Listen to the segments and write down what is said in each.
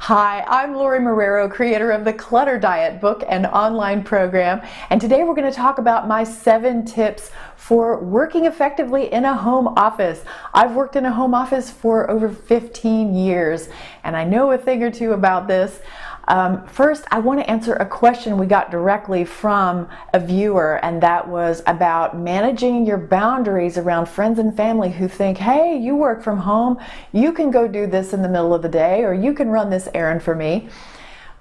Hi, I'm Lorie Marrero, creator of the Clutter Diet Book and online program, and today we're going to talk about my 7 tips for working effectively in a home office. I've worked in a home office for over 15 years, and I know a thing or two about this. First, I want to answer a question we got directly from a viewer, and that was about managing your boundaries around friends and family who think, hey, you work from home, you can go do this in the middle of the day, or you can run this errand for me.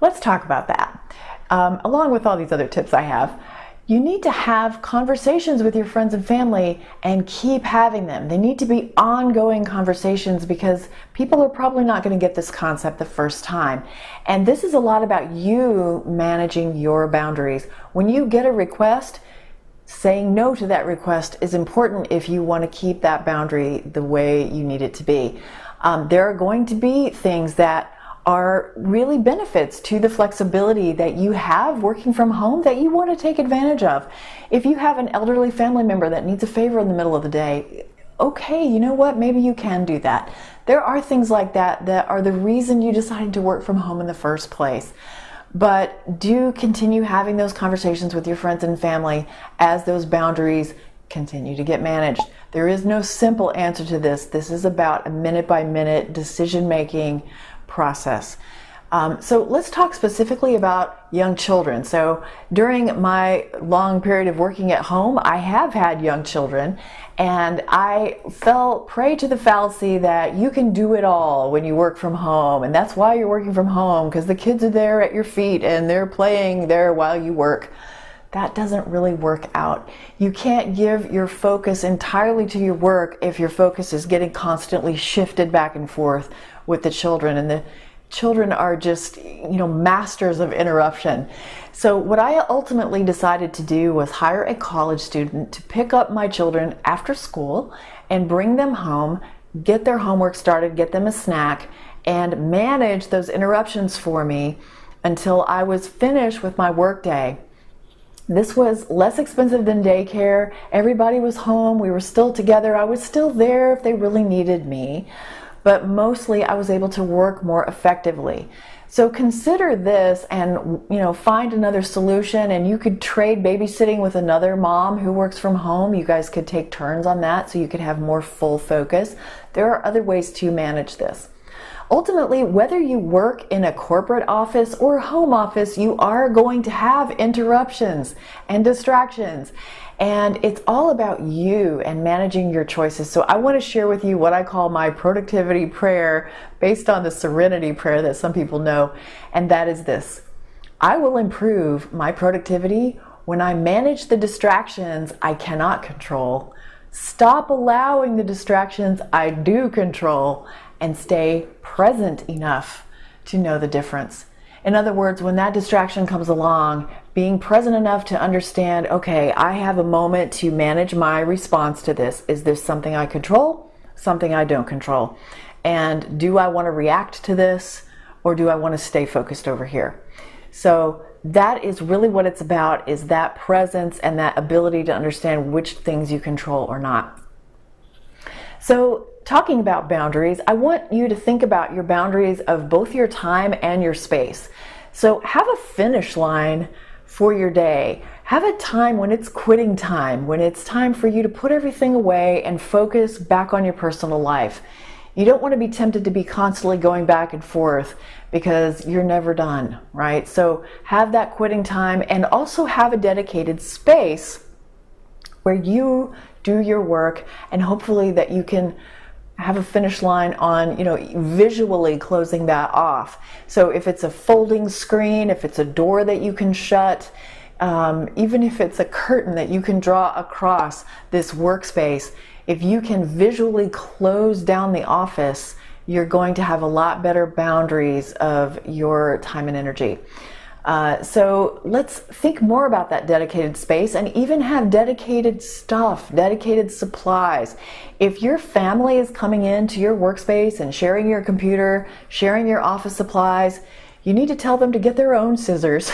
Let's talk about that. Along with all these other tips I have. You need to have conversations with your friends and family and keep having them. They need to be ongoing conversations because people are probably not going to get this concept the first time. And this is a lot about you managing your boundaries. When you get a request, saying no to that request is important if you want to keep that boundary the way you need it to be. There are going to be things that are really benefits to the flexibility that you have working from home that you want to take advantage of. If you have an elderly family member that needs a favor in the middle of the day, okay, you know what, maybe you can do that. There are things like that that are the reason you decided to work from home in the first place. But do continue having those conversations with your friends and family as those boundaries continue to get managed. There is no simple answer to this. This is about a minute-by-minute decision-making process. So let's talk specifically about young children. So during my long period of working at home, I have had young children, and I fell prey to the fallacy that you can do it all when you work from home, and that's why you're working from home, because the kids are there at your feet and they're playing there while you work. That doesn't really work out. You can't give your focus entirely to your work if your focus is getting constantly shifted back and forth with the children, and the children are just, masters of interruption. So what I ultimately decided to do was hire a college student to pick up my children after school and bring them home, get their homework started, get them a snack, and manage those interruptions for me until I was finished with my work day. This was less expensive than daycare. Everybody was home. We were still together. I was still there if they really needed me. But mostly I was able to work more effectively. So consider this and find another solution, and you could trade babysitting with another mom who works from home. You guys could take turns on that so you could have more full focus. There are other ways to manage this. Ultimately, whether you work in a corporate office or home office, you are going to have interruptions and distractions. And it's all about you and managing your choices. So I want to share with you what I call my productivity prayer based on the serenity prayer that some people know. And that is this: I will improve my productivity when I manage the distractions I cannot control, stop allowing the distractions I do control, and stay present enough to know the difference. In other words, when that distraction comes along, being present enough to understand, okay, I have a moment to manage my response to this. Is this something I control? Something I don't control? And do I want to react to this, or do I want to stay focused over here? So that is really what it's about, is that presence and that ability to understand which things you control or not. So talking about boundaries, I want you to think about your boundaries of both your time and your space. So have a finish line for your day. Have a time when it's quitting time, when it's time for you to put everything away and focus back on your personal life. You don't want to be tempted to be constantly going back and forth because you're never done, right? So have that quitting time, and also have a dedicated space where you do your work, and hopefully that you can have a finish line on, visually closing that off. So if it's a folding screen, if it's a door that you can shut, even if it's a curtain that you can draw across this workspace, if you can visually close down the office, you're going to have a lot better boundaries of your time and energy. So let's think more about that dedicated space, and even have dedicated stuff, dedicated supplies. If your family is coming into your workspace and sharing your computer, sharing your office supplies, you need to tell them to get their own scissors,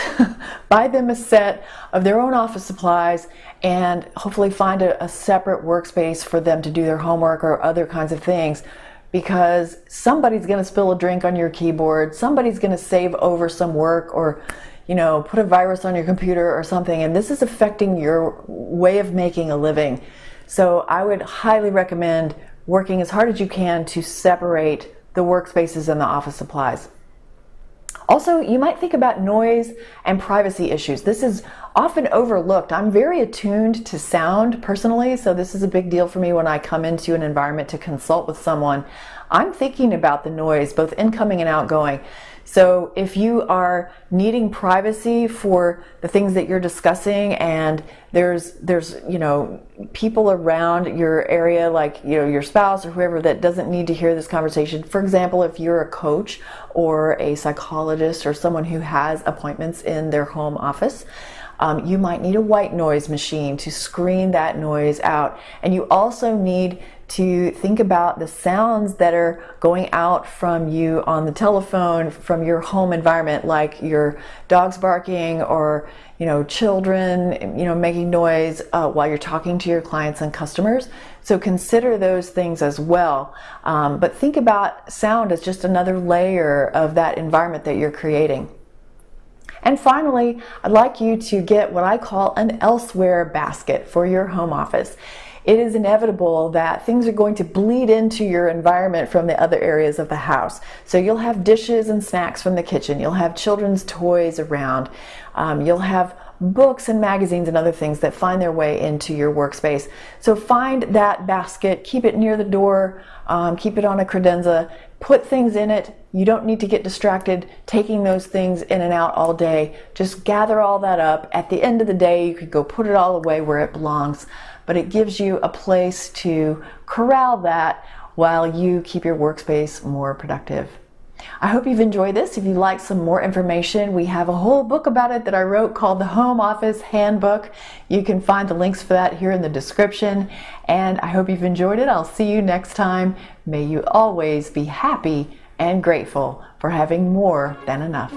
buy them a set of their own office supplies, and hopefully find a separate workspace for them to do their homework or other kinds of things, because somebody's going to spill a drink on your keyboard, somebody's going to save over some work, or put a virus on your computer or something, and this is affecting your way of making a living. So I would highly recommend working as hard as you can to separate the workspaces and the office supplies. Also, you might think about noise and privacy issues. This is often overlooked. I'm very attuned to sound personally, so this is a big deal for me when I come into an environment to consult with someone. I'm thinking about the noise, both incoming and outgoing. So if you are needing privacy for the things that you're discussing, and there's people around your area, like your spouse or whoever, that doesn't need to hear this conversation. For example, if you're a coach or a psychologist or someone who has appointments in their home office, you might need a white noise machine to screen that noise out. And you also need to think about the sounds that are going out from you on the telephone from your home environment, like your dogs barking or children making noise while you're talking to your clients and customers. So consider those things as well. But think about sound as just another layer of that environment that you're creating. And finally, I'd like you to get what I call an elsewhere basket for your home office. It is inevitable that things are going to bleed into your environment from the other areas of the house. So you'll have dishes and snacks from the kitchen. You'll have children's toys around. You'll have books and magazines and other things that find their way into your workspace. So find that basket, keep it near the door, keep it on a credenza, put things in it. You don't need to get distracted taking those things in and out all day. Just gather all that up. At the end of the day, you could go put it all away where it belongs, but it gives you a place to corral that while you keep your workspace more productive. I hope you've enjoyed this. If you'd like some more information, we have a whole book about it that I wrote called The Home Office Handbook. You can find the links for that here in the description. And I hope you've enjoyed it. I'll see you next time. May you always be happy and grateful for having more than enough.